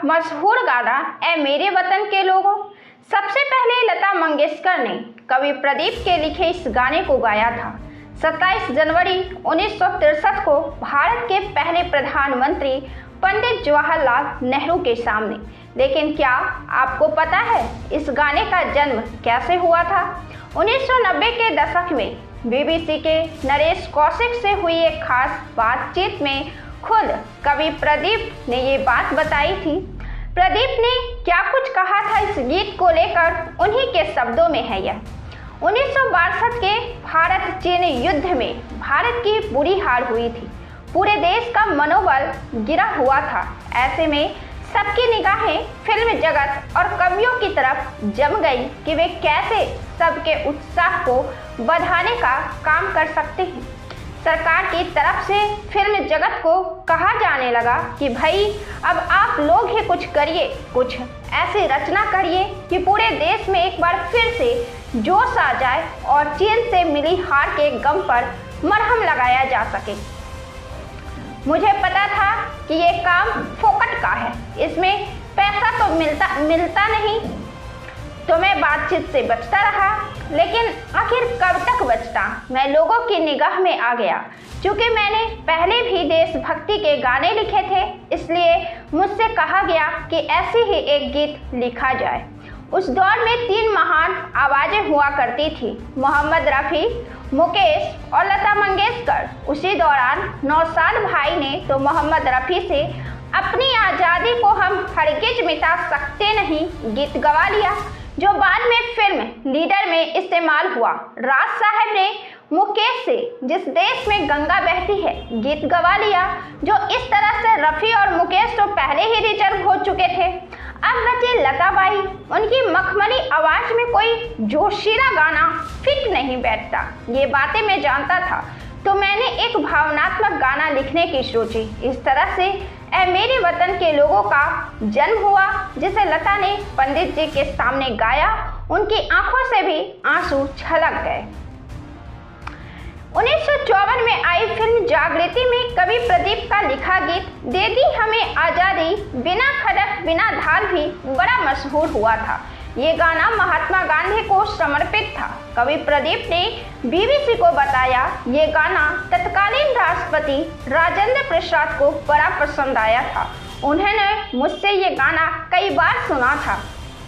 मशहूर गाना ऐ मेरे वतन के लोगों। सबसे पहले लता मंगेशकर ने कवि प्रदीप के लिखे इस गाने को गाया था 27 जनवरी 1963 को भारत के पहले प्रधानमंत्री पंडित जवाहरलाल नेहरू के सामने। लेकिन क्या आपको पता है इस गाने का जन्म कैसे हुआ था? 1990 के दशक में BBC के नरेश कौशिक से हुई एक खास बातचीत में खुद कवि प्रदीप ने ये बात बताई थी। प्रदीप ने क्या कुछ कहा था इस गीत को लेकर, उन्हीं के शब्दों में है यह। 1962 के भारत चीन युद्ध में भारत की बुरी हार हुई थी। पूरे देश का मनोबल गिरा हुआ था। ऐसे में सबकी निगाहें फिल्म जगत और कवियों की तरफ जम गई कि वे कैसे सबके उत्साह को बढ़ाने का काम कर सकते हैं। सरकार की तरफ से फिल्म जगत को कहा जाने लगा कि भाई अब आप लोग ही कुछ करिए, कुछ ऐसी रचना करिए कि पूरे देश में एक बार फिर से जोश आ जाए और चीन से मिली हार के गम पर मरहम लगाया जा सके। मुझे पता था कि ये काम फोकट का है, इसमें पैसा तो मिलता नहीं, तो मैं बातचीत से बचता रहा। लेकिन आखिर कब तक बचता? मैं लोगों की निगाह में आ गया। क्योंकि मैंने पहले भी देशभक्ति के गाने लिखे थे, इसलिए मुझसे कहा गया कि ऐसी ही एक गीत लिखा जाए। उस दौर में 3 महान आवाज़ें हुआ करती थी, मोहम्मद रफ़ी, मुकेश और लता मंगेशकर। उसी दौरान नौशाद भाई ने तो मोहम्मद रफ़ी से अपनी आज़ादी को हम हरगिज़ मिटा सकते नहीं गीत गवा लिया, जो बाद में फिल्म लीडर में इस्तेमाल हुआ। राज साहब ने मुकेश से जिस देश में गंगा बहती है गीत गवा लिया, जो इस तरह से रफ़ी और मुकेश तो पहले ही रिजर्व हो चुके थे। अब बची लताबाई, उनकी मखमली आवाज़ में कोई जोशीला गाना फिट नहीं बैठता। ये बातें मैं जानता था, तो मैंने एक भावनात्मक गाना लिखने की सोची। इस तरह से ऐ मेरे वतन के लोगों का जन्म हुआ, जिसे लता ने पंडित जी के सामने गाया। उनकी आंखों से भी आंसू छलक गए। 1954 में आई फिल्म जागृति में कवि प्रदीप का लिखा गीत दे दी हमें आज़ादी बिना खड़क बिना ढाल भी बड़ा मशहूर हुआ था। ये गाना महात्मा गांधी को समर्पित था। कवि प्रदीप ने BBC को बताया, ये गाना तत्कालीन राष्ट्रपति राजेंद्र प्रसाद को बड़ा पसंद आया था। उन्होंने मुझसे ये गाना कई बार सुना था।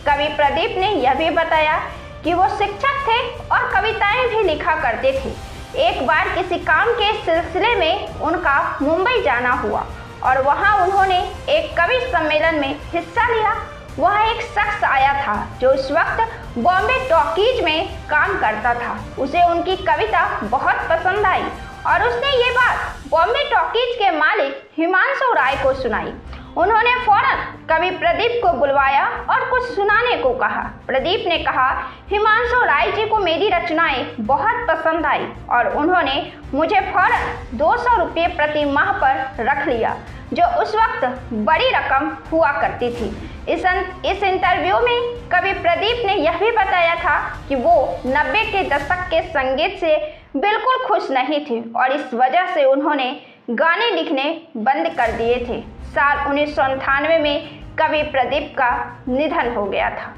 कवि प्रदीप ने यह भी बताया कि वो शिक्षक थे और कविताएं भी लिखा करते थे। एक बार किसी काम के सिलसिले में उनका मुंबई जाना हुआ और वहाँ उन्होंने एक कवि सम्मेलन में हिस्सा लिया। वह एक शख्स आया था जो उस वक्त बॉम्बे टॉकीज में काम करता था। उसे उनकी कविता बहुत पसंद आई और उसने ये बात बॉम्बे टॉकीज के मालिक हिमांशु राय को सुनाई। उन्होंने फौरन कवि प्रदीप को बुलवाया और कुछ सुनाने को कहा। प्रदीप ने कहा, हिमांशु राय जी को मेरी रचनाएं बहुत पसंद आई और उन्होंने मुझे फौरन 200 रुपये प्रति माह पर रख लिया, जो उस वक्त बड़ी रकम हुआ करती थी। इस इंटरव्यू में कवि प्रदीप ने यह भी बताया था कि वो 90 के दशक के संगीत से बिल्कुल खुश नहीं थे और इस वजह से उन्होंने गाने लिखने बंद कर दिए थे। साल 1998 में कवि प्रदीप का निधन हो गया था।